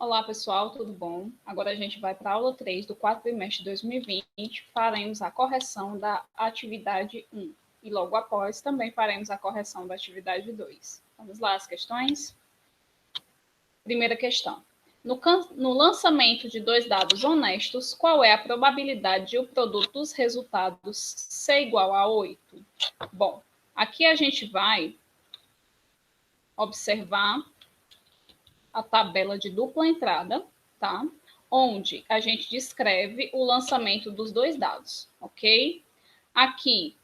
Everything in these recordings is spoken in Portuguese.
Olá, pessoal, tudo bom? Agora a gente vai para a aula 3 do quarto trimestre de 2020. Faremos a correção da atividade 1 e logo após também faremos a correção da atividade 2. Vamos lá, as questões? Primeira questão. No lançamento de dois dados honestos, qual é a probabilidade de o produto dos resultados ser igual a 8? Bom, aqui a gente vai observar a tabela de dupla entrada, tá? Onde a gente descreve o lançamento dos dois dados, ok? Aqui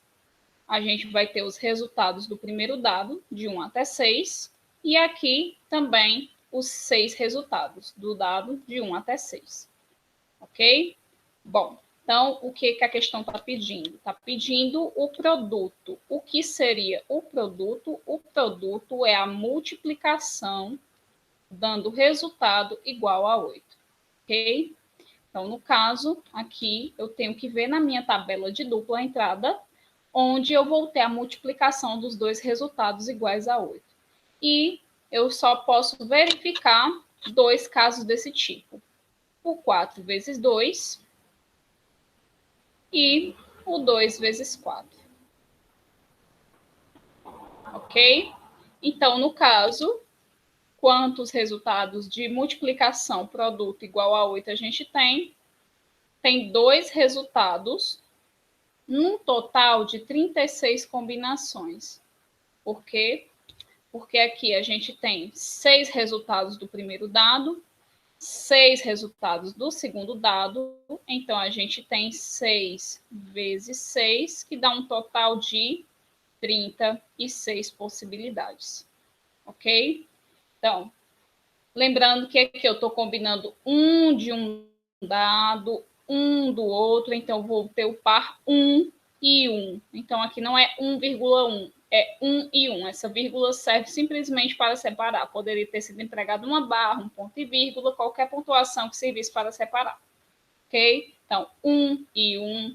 a gente vai ter os resultados do primeiro dado, de 1 até 6, e aqui também os 6 resultados do dado de 1 até 6, ok? Bom, então o que a questão está pedindo? Está pedindo o produto. O que seria o produto? O produto é a multiplicação dando resultado igual a 8, ok? Então, no caso, aqui eu tenho que ver na minha tabela de dupla entrada, onde eu vou ter a multiplicação dos dois resultados iguais a 8. E eu só posso verificar dois casos desse tipo. O 4 vezes 2 e o 2 vezes 4. Ok? Então, no caso, quantos resultados de multiplicação produto igual a 8 a gente tem? Tem dois resultados, num total de 36 combinações. Por quê? Porque aqui a gente tem 6 resultados do primeiro dado, 6 resultados do segundo dado, então a gente tem 6 vezes 6, que dá um total de 36 possibilidades. Ok? Então, lembrando que aqui eu estou combinando um de um dado, um do outro, então vou ter o par 1 e 1. Então, aqui não é 1,1, é 1 e 1. Essa vírgula serve simplesmente para separar. Poderia ter sido empregado uma barra, um ponto e vírgula, qualquer pontuação que servisse para separar. Ok? Então, 1 e 1.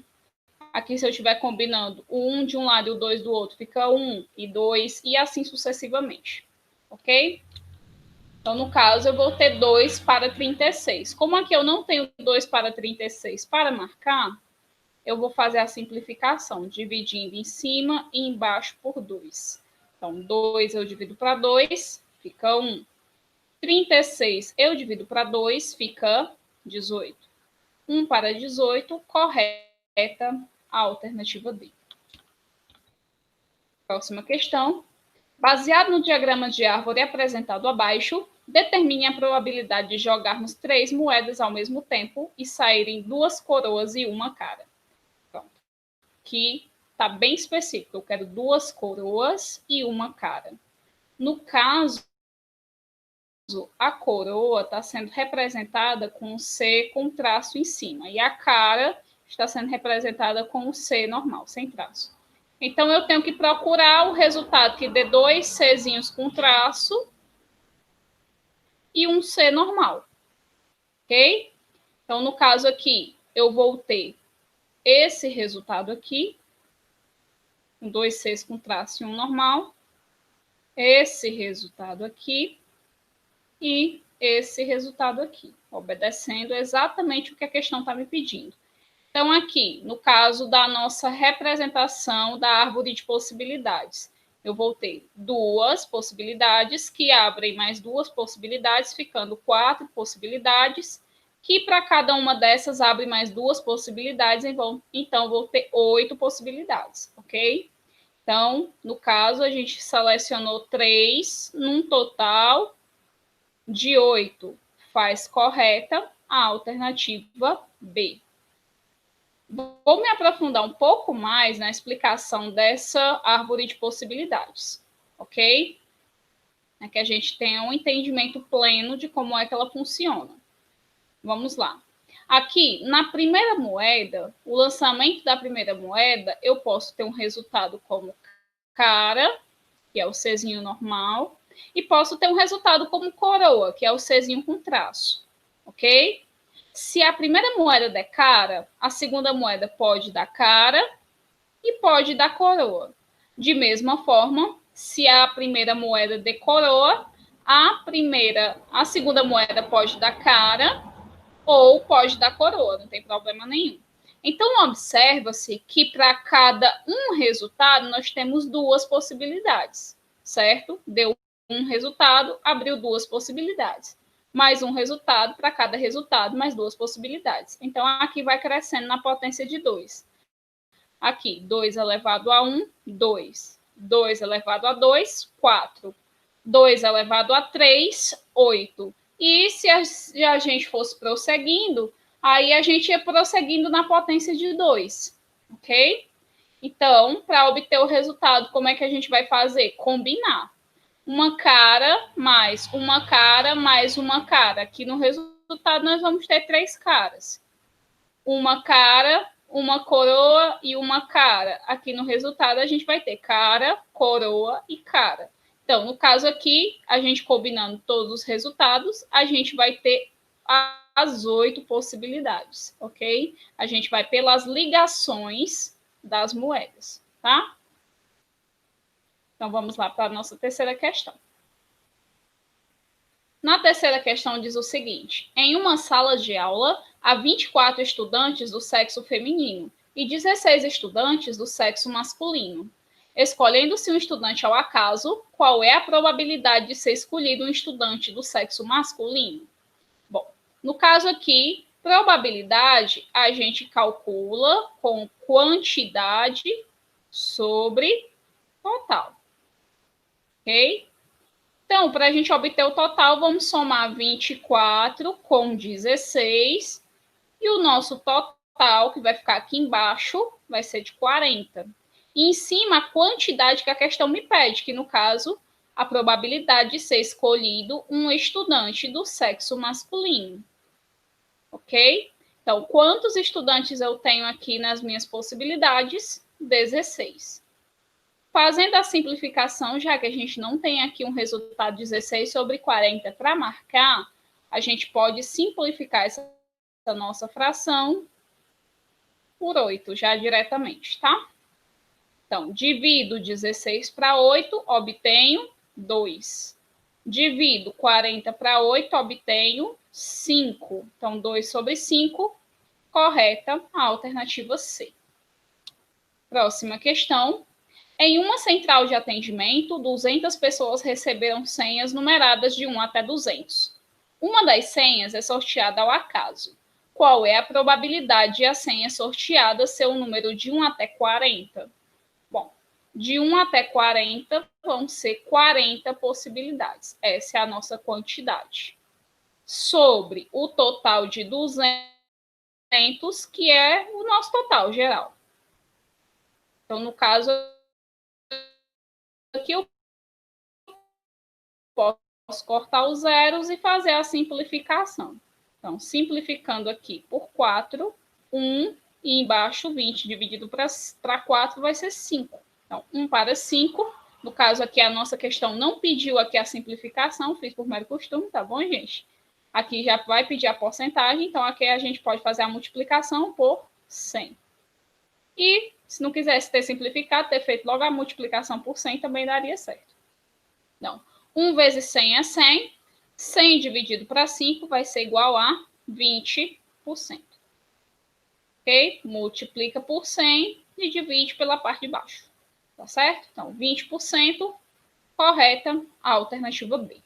Aqui, se eu estiver combinando o 1 de um lado e o 2 do outro, fica 1 e 2, e assim sucessivamente. Ok? Então, no caso, eu vou ter 2 para 36. Como aqui eu não tenho 2 para 36 para marcar, eu vou fazer a simplificação, dividindo em cima e embaixo por 2. Então, 2 eu divido para 2, fica 1. 36 eu divido para 2, fica 18. 1 para 18, correta a alternativa D. Próxima questão. Baseado no diagrama de árvore apresentado abaixo, determine a probabilidade de jogarmos 3 moedas ao mesmo tempo e saírem 2 coroas e uma cara. Pronto. Aqui está bem específico. Eu quero 2 coroas e uma cara. No caso, a coroa está sendo representada com um C com traço em cima. E a cara está sendo representada com um C normal, sem traço. Então, eu tenho que procurar o resultado que dê 2 Czinhos com traço e um C normal. Ok? Então, no caso aqui, eu vou ter esse resultado aqui, com 2 Cs com traço e um normal, esse resultado aqui e esse resultado aqui, obedecendo exatamente o que a questão está me pedindo. Então, aqui, no caso da nossa representação da árvore de possibilidades, eu vou ter 2 possibilidades que abrem mais 2 possibilidades, ficando 4 possibilidades, que para cada uma dessas abre mais 2 possibilidades, então vou ter 8 possibilidades, ok? Então, no caso, a gente selecionou 3 num total de 8. Faz correta a alternativa B. Vou me aprofundar um pouco mais na explicação dessa árvore de possibilidades, ok? É que a gente tenha um entendimento pleno de como é que ela funciona. Vamos lá. Aqui, na primeira moeda, o lançamento da primeira moeda, eu posso ter um resultado como cara, que é o Czinho normal, e posso ter um resultado como coroa, que é o Czinho com traço, ok? Se a primeira moeda der cara, a segunda moeda pode dar cara e pode dar coroa. De mesma forma, se a primeira moeda der coroa, a segunda moeda pode dar cara ou pode dar coroa, não tem problema nenhum. Então, observa-se que para cada um resultado, nós temos duas possibilidades, certo? Deu um resultado, abriu duas possibilidades. Mais um resultado, para cada resultado, mais duas possibilidades. Então, aqui vai crescendo na potência de 2. Aqui, 2 elevado a 1, 2. 2 elevado a 2, 4. 2 elevado a 3, 8. E se a gente fosse prosseguindo, aí a gente ia prosseguindo na potência de 2, ok? Então, para obter o resultado, como é que a gente vai fazer? Combinar. Uma cara mais uma cara mais uma cara. Aqui no resultado nós vamos ter 3 caras. Uma cara, uma coroa e uma cara. Aqui no resultado a gente vai ter cara, coroa e cara. Então, no caso aqui, a gente combinando todos os resultados, a gente vai ter as 8 possibilidades, ok? A gente vai pelas ligações das moedas, tá? Então, vamos lá para a nossa terceira questão. Na terceira questão diz o seguinte: em uma sala de aula, há 24 estudantes do sexo feminino e 16 estudantes do sexo masculino. Escolhendo-se um estudante ao acaso, qual é a probabilidade de ser escolhido um estudante do sexo masculino? Bom, no caso aqui, probabilidade a gente calcula com quantidade sobre total, ok? Então, para a gente obter o total, vamos somar 24 com 16, e o nosso total, que vai ficar aqui embaixo, vai ser de 40. E em cima, a quantidade que a questão me pede, que no caso, a probabilidade de ser escolhido um estudante do sexo masculino. Ok? Então, quantos estudantes eu tenho aqui nas minhas possibilidades? 16. Fazendo a simplificação, já que a gente não tem aqui um resultado 16 sobre 40 para marcar, a gente pode simplificar essa nossa fração por 8, já diretamente, tá? Então, divido 16 para 8, obtenho 2. Divido 40 para 8, obtenho 5. Então, 2 sobre 5, correta a alternativa C. Próxima questão. Em uma central de atendimento, 200 pessoas receberam senhas numeradas de 1 até 200. Uma das senhas é sorteada ao acaso. Qual é a probabilidade de a senha sorteada ser o número de 1 até 40? Bom, de 1 até 40 vão ser 40 possibilidades. Essa é a nossa quantidade. Sobre o total de 200, que é o nosso total geral. Então, no caso, aqui eu posso cortar os zeros e fazer a simplificação. Então, simplificando aqui por 4, 1 e embaixo 20 dividido para 4 vai ser 5. Então, 1 para 5. No caso aqui, a nossa questão não pediu aqui a simplificação, fiz por mero costume, tá bom, gente? Aqui já vai pedir a porcentagem, então aqui a gente pode fazer a multiplicação por 100. E, se não quisesse ter simplificado, ter feito logo a multiplicação por 100 também daria certo. Então, 1 vezes 100 é 100. 100 dividido para 5 vai ser igual a 20%. Ok? Multiplica por 100 e divide pela parte de baixo. Tá certo? Então, 20%, correta a alternativa B.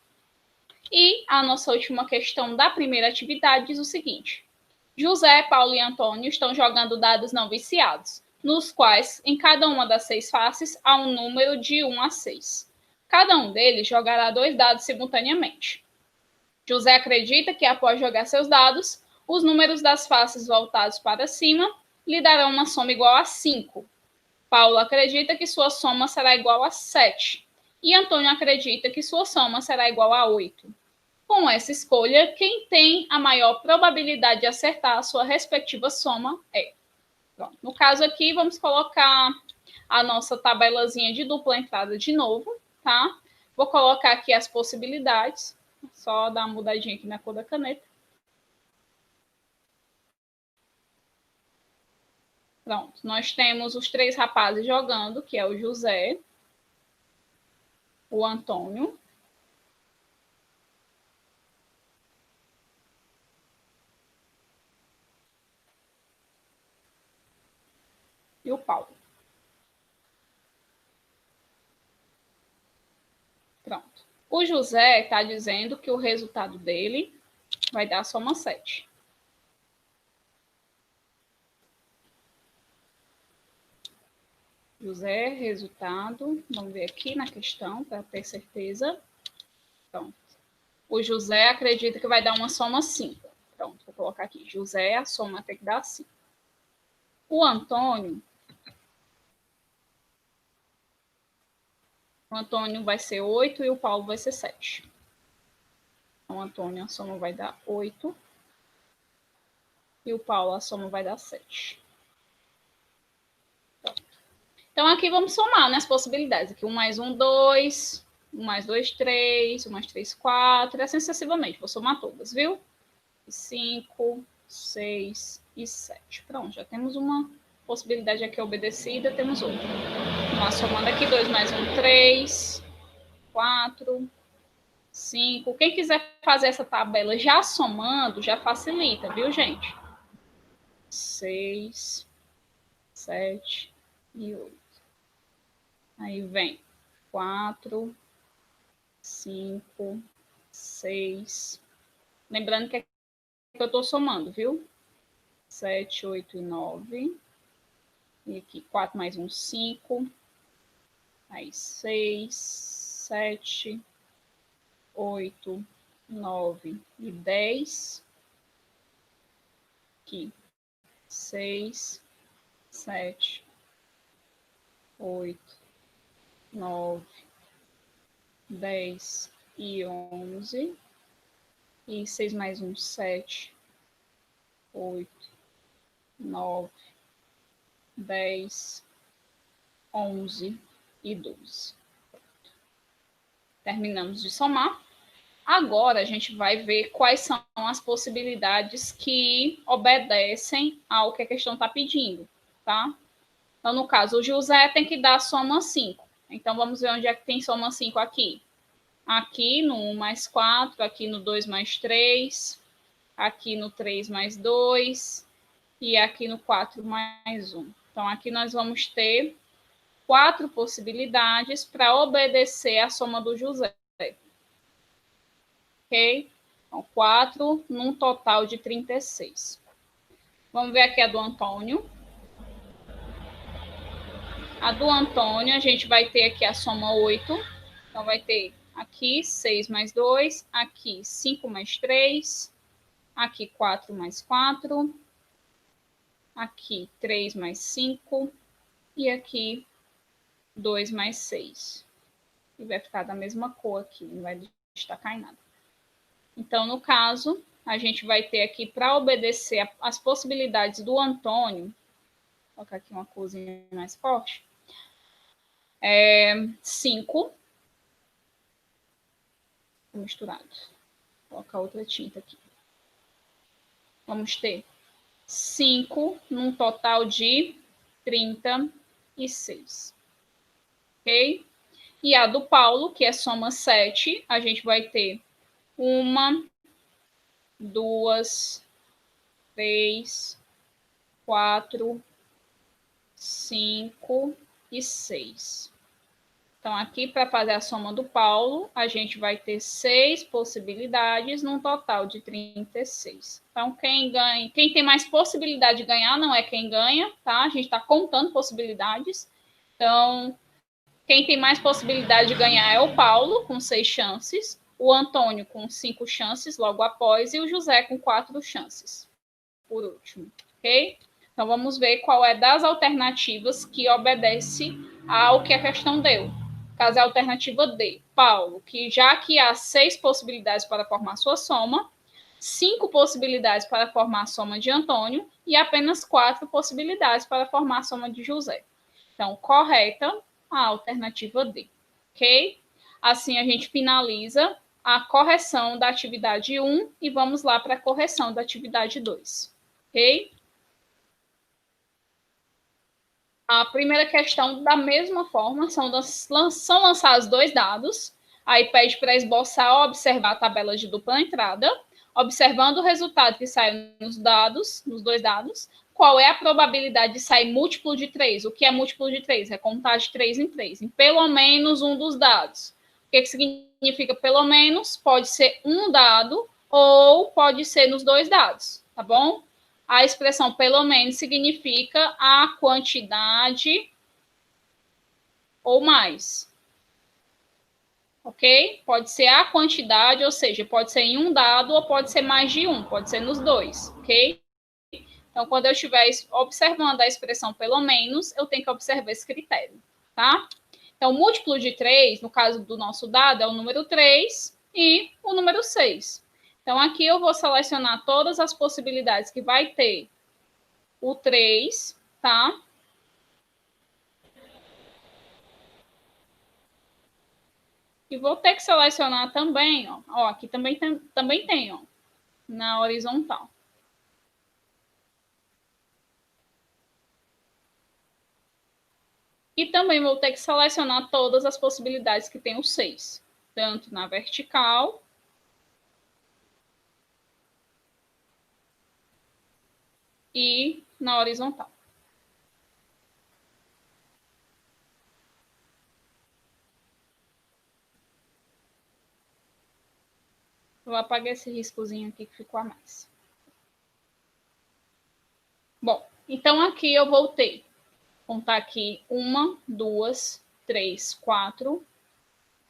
E a nossa última questão da primeira atividade diz o seguinte: José, Paulo e Antônio estão jogando dados não viciados, nos quais, em cada uma das 6 faces, há um número de 1 a 6. Cada um deles jogará 2 dados simultaneamente. José acredita que, após jogar seus dados, os números das faces voltados para cima lhe darão uma soma igual a 5. Paulo acredita que sua soma será igual a 7. E Antônio acredita que sua soma será igual a 8. Com essa escolha, quem tem a maior probabilidade de acertar a sua respectiva soma é. Pronto. No caso aqui, vamos colocar a nossa tabelazinha de dupla entrada de novo, tá? Vou colocar aqui as possibilidades, só dar uma mudadinha aqui na cor da caneta. Pronto, nós temos os 3 rapazes jogando, que é o José, o Antônio e o Paulo. Pronto. O José está dizendo que o resultado dele vai dar a soma 7. José, resultado. Vamos ver aqui na questão para ter certeza. Pronto. O José acredita que vai dar uma soma 5. Pronto, vou colocar aqui. José, a soma tem que dar 5. O Antônio vai ser 8 e o Paulo vai ser 7. Então, o Antônio, a soma vai dar 8. E o Paulo, a soma vai dar 7. Então, aqui vamos somar, né, as possibilidades. Aqui 1 mais 1, 2. 1 mais 2, 3. 1 mais 3, 4. E assim sucessivamente. Vou somar todas, viu? 5, 6 e 7. Pronto, já temos uma possibilidade aqui obedecida. Temos outra. Vamos somando aqui. 2 mais 1, 3. 4. 5. Quem quiser fazer essa tabela já somando, já facilita, viu, gente? 6, 7 e 8. Aí vem 4, 5, 6. Lembrando que eu estou somando, viu? 7, 8 e 9. E aqui 4 mais 1, 5. Aí 6, 7, 8, 9 e 10. Aqui 6, 7, 8, 9, 10 e 11. E 6 mais 1, 7, 8, 9, 10, 11 e 12. Terminamos de somar. Agora a gente vai ver quais são as possibilidades que obedecem ao que a questão está pedindo, tá? Então, no caso, o José tem que dar a soma 5. Então, vamos ver onde é que tem soma 5 aqui. Aqui no 1 mais 4, aqui no 2 mais 3, aqui no 3 mais 2 e aqui no 4 mais 1. Então, aqui nós vamos ter 4 possibilidades para obedecer a soma do José. Ok? Então, 4 num total de 36. Vamos ver aqui a do Antônio. A do Antônio, a gente vai ter aqui a soma 8. Então, vai ter aqui 6 mais 2, aqui 5 mais 3, aqui 4 mais 4, aqui 3 mais 5 e aqui 2 mais 6. E vai ficar da mesma cor aqui, não vai destacar em nada. Então, no caso, a gente vai ter aqui, para obedecer as possibilidades do Antônio, vou colocar aqui uma corzinha mais forte, 5, misturado. Vou colocar outra tinta aqui. Vamos ter 5 num total de 36. Ok? E a do Paulo, que é soma 7, a gente vai ter 1, 2, 3, 4, 5 e 6. Então, aqui, para fazer a soma do Paulo, a gente vai ter 6 possibilidades, num total de 36. Então, quem tem mais possibilidade de ganhar não é quem ganha, tá? A gente está contando possibilidades. Então, quem tem mais possibilidade de ganhar é o Paulo, com 6 chances, o Antônio com 5 chances logo após, e o José com 4 chances, por último, ok? Então, vamos ver qual é das alternativas que obedece ao que a questão deu. Caso é a alternativa D, Paulo, que já que há 6 possibilidades para formar sua soma, 5 possibilidades para formar a soma de Antônio e apenas 4 possibilidades para formar a soma de José. Então, correta a alternativa D, ok? Assim, a gente finaliza a correção da atividade 1 e vamos lá para a correção da atividade 2, ok? A primeira questão, da mesma forma, são lançados 2 dados. Aí pede para esboçar ou observar a tabela de dupla entrada, observando o resultado que saiu nos 2 dados, qual é a probabilidade de sair múltiplo de 3? O que é múltiplo de 3? É contar de 3 em 3, em pelo menos um dos dados. O que significa pelo menos? Pode ser um dado ou pode ser nos dois dados, tá bom? A expressão pelo menos significa a quantidade ou mais. Ok? Pode ser a quantidade, ou seja, pode ser em um dado ou pode ser mais de um, pode ser nos dois, ok? Então, quando eu estiver observando a expressão pelo menos, eu tenho que observar esse critério, tá? Então, o múltiplo de 3, no caso do nosso dado, é o número 3 e o número 6. Então, aqui eu vou selecionar todas as possibilidades que vai ter o 3, tá? E vou ter que selecionar também, ó, aqui também tem, ó, na horizontal. E também vou ter que selecionar todas as possibilidades que tem o 6, tanto na vertical e na horizontal. Vou apagar esse riscozinho aqui que ficou a mais. Bom, então aqui eu vou ter, contar aqui 1, 2, 3, 4,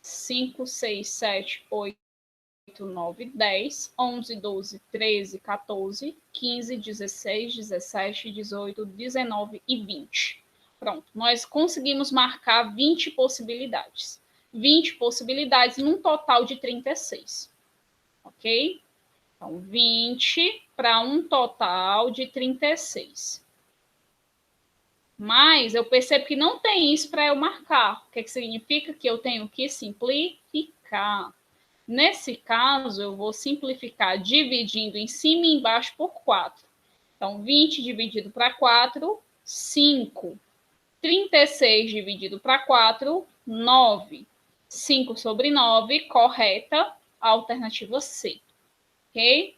5, 6, 7, 8, 9, 10, 11, 12, 13, 14, 15, 16, 17, 18, 19 e 20. Pronto, nós conseguimos marcar 20 possibilidades. 20 possibilidades num total de 36. Ok? Então, 20 para um total de 36. Mas eu percebo que não tem isso para eu marcar. O que significa que eu tenho que simplificar. Nesse caso, eu vou simplificar dividindo em cima e embaixo por 4. Então, 20 dividido para 4, 5. 36 dividido para 4, 9. 5 sobre 9, correta, alternativa C. Ok?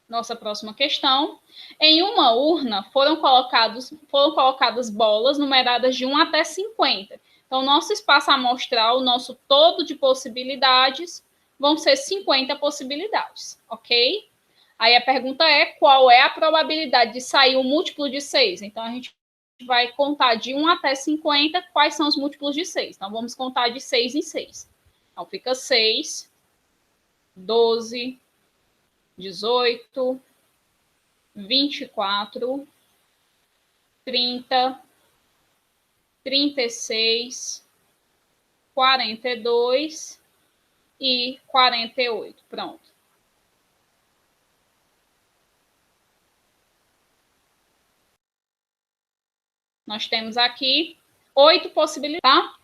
Nossa próxima questão. Em uma urna foram colocadas bolas numeradas de 1 até 50. Então, nosso espaço amostral, o nosso todo de possibilidades, vão ser 50 possibilidades, ok? Aí a pergunta é, qual é a probabilidade de sair o múltiplo de 6? Então, a gente vai contar de 1 até 50, quais são os múltiplos de 6. Então, vamos contar de 6 em 6. Então, fica 6, 12, 18, 24, 30, 36, 42 e 48. Pronto. Nós temos aqui 8 possibilidades, tá?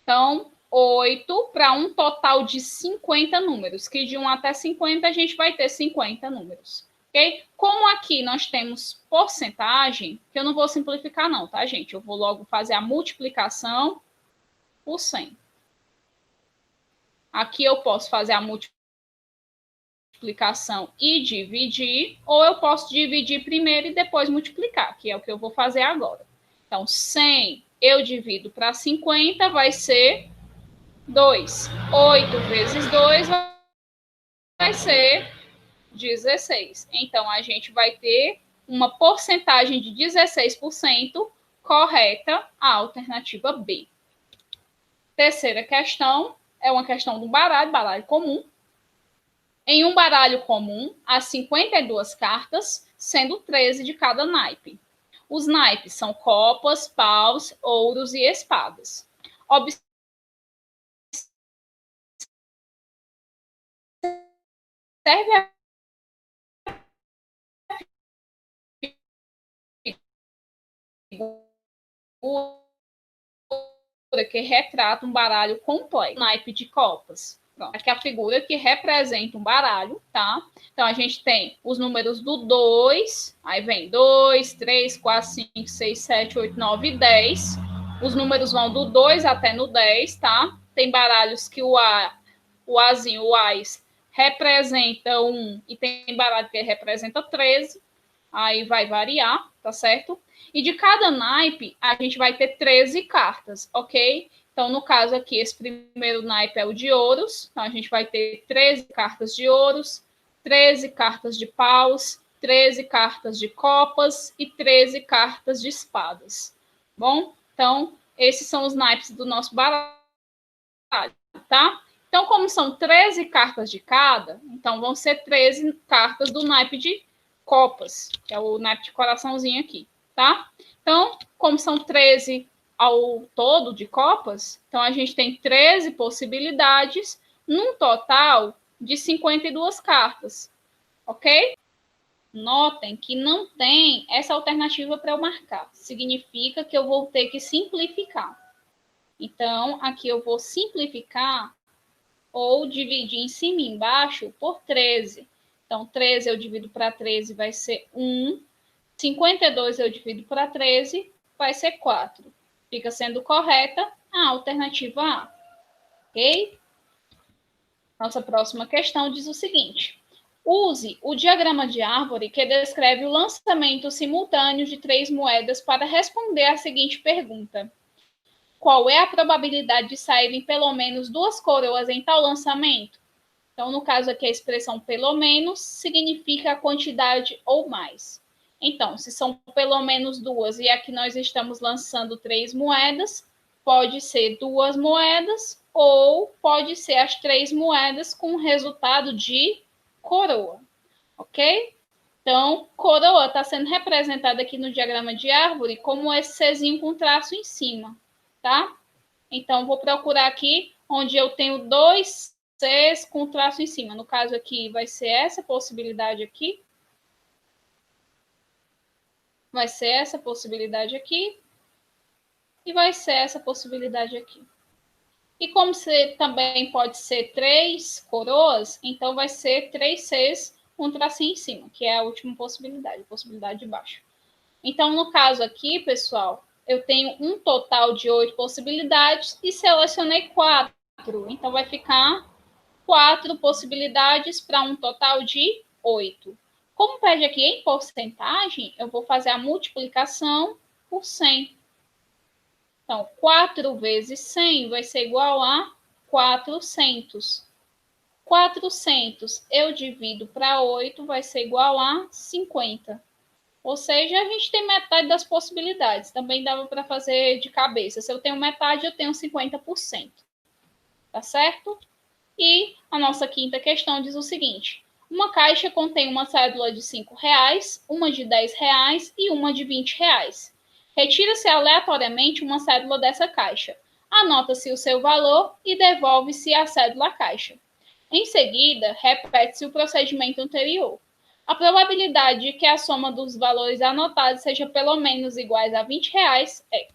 Então, 8 para um total de 50 números, que de 1 até 50 a gente vai ter 50 números. Ok? Como aqui nós temos porcentagem, que eu não vou simplificar não, tá, gente? Eu vou logo fazer a multiplicação por 100. Aqui eu posso fazer a multiplicação e dividir, ou eu posso dividir primeiro e depois multiplicar, que é o que eu vou fazer agora. Então, 100 eu divido para 50, vai ser 2. 8 vezes 2 vai ser 16. Então, a gente vai ter uma porcentagem de 16% correta, a alternativa B. Terceira questão é uma questão do baralho comum. Em um baralho comum, há 52 cartas, sendo 13 de cada naipe. Os naipes são copas, paus, ouros e espadas. Observe a figura que retrata um baralho completo, naipe de copas. Pronto. Aqui é a figura que representa um baralho, tá? Então, a gente tem os números do 2, aí vem 2, 3, 4, 5, 6, 7, 8, 9 e 10. Os números vão do 2 até no 10, tá? Tem baralhos que o Azinho, o Ás, representa 1 e tem baralho que representa 13. aí vai variar, tá certo? E de cada naipe, a gente vai ter 13 cartas, ok? Então, no caso aqui, esse primeiro naipe é o de ouros. Então, a gente vai ter 13 cartas de ouros, 13 cartas de paus, 13 cartas de copas e 13 cartas de espadas. Bom, então, esses são os naipes do nosso baralho, tá? Então, como são 13 cartas de cada, então vão ser 13 cartas do naipe de copas, que é o naipe de coraçãozinho aqui, tá? Então, como são 13 ao todo de copas, então a gente tem 13 possibilidades, num total de 52 cartas, ok? Notem que não tem essa alternativa para eu marcar. Significa que eu vou ter que simplificar. Então, aqui eu vou simplificar ou dividir em cima e embaixo por 13. Então, 13 eu divido para 13, vai ser 1. 52 eu divido para 13, vai ser 4. Fica sendo correta a alternativa A. Ok? Nossa próxima questão diz o seguinte. Use o diagrama de árvore que descreve o lançamento simultâneo de 3 moedas para responder à seguinte pergunta. Qual é a probabilidade de saírem pelo menos 2 coroas em tal lançamento? Então, no caso aqui, a expressão pelo menos significa a quantidade ou mais. Então, se são pelo menos 2 e aqui nós estamos lançando 3 moedas, pode ser 2 moedas ou pode ser as 3 moedas com resultado de coroa, ok? Então, coroa está sendo representada aqui no diagrama de árvore como esse Czinho com traço em cima, tá? Então, vou procurar aqui onde eu tenho 2 Cs com traço em cima. No caso aqui, vai ser essa possibilidade aqui. Vai ser essa possibilidade aqui. E vai ser essa possibilidade aqui. E como também pode ser 3 coroas, então vai ser 3 Cs com tracinho em cima, que é a última possibilidade, possibilidade de baixo. Então, no caso aqui, pessoal, eu tenho um total de 8 possibilidades e selecionei 4. Então, vai ficar 4 possibilidades para um total de 8. Como pede aqui em porcentagem, eu vou fazer a multiplicação por 100. Então, 4 vezes 100 vai ser igual a 400. 400 eu divido para 8 vai ser igual a 50. Ou seja, a gente tem metade das possibilidades. Também dava para fazer de cabeça. Se eu tenho metade, eu tenho 50%. Tá certo? E a nossa quinta questão diz o seguinte. Uma caixa contém uma cédula de R$5, uma de R$10 e uma de R$20. Retira-se aleatoriamente uma cédula dessa caixa. Anota-se o seu valor e devolve-se a cédula à caixa. Em seguida, repete-se o procedimento anterior. A probabilidade de que a soma dos valores anotados seja pelo menos iguais a R$20 é.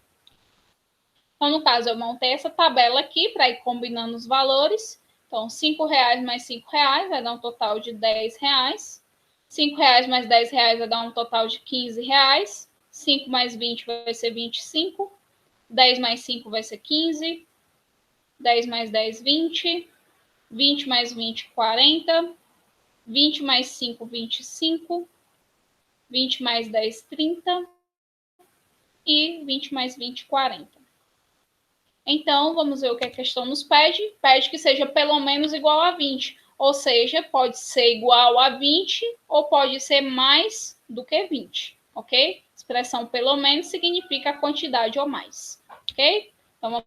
Então, no caso, eu montei essa tabela aqui para ir combinando os valores. Então, R$5 mais R$5 vai dar um total de R$10. R$5 mais R$10 vai dar um total de R$15. 5 mais 20 vai ser 25. 10 mais 5 vai ser 15. 10 mais 10, 20. 20 mais 20, 40. 20 mais 5, 25. 20 mais 10, 30. E 20 mais 20, 40. Então, vamos ver o que a questão nos pede. Pede que seja pelo menos igual a 20. Ou seja, pode ser igual a 20 ou pode ser mais do que 20, ok? Expressão pelo menos significa a quantidade ou mais, ok? Então,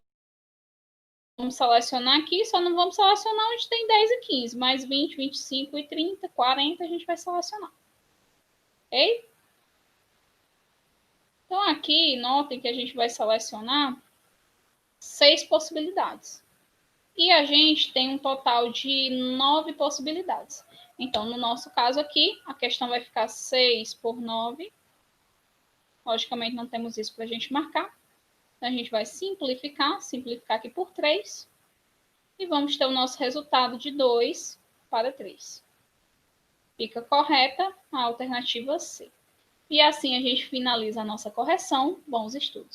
vamos selecionar aqui, só não vamos selecionar onde tem 10 e 15, mas 20, 25 e 30, 40 a gente vai selecionar, ok? Então, aqui, notem que a gente vai selecionar 6 possibilidades. E a gente tem um total de 9 possibilidades. Então, no nosso caso aqui, a questão vai ficar 6 por 9. Logicamente, não temos isso para a gente marcar. Então, a gente vai simplificar aqui por 3. E vamos ter o nosso resultado de 2 para 3. Fica correta a alternativa C. E assim a gente finaliza a nossa correção. Bons estudos!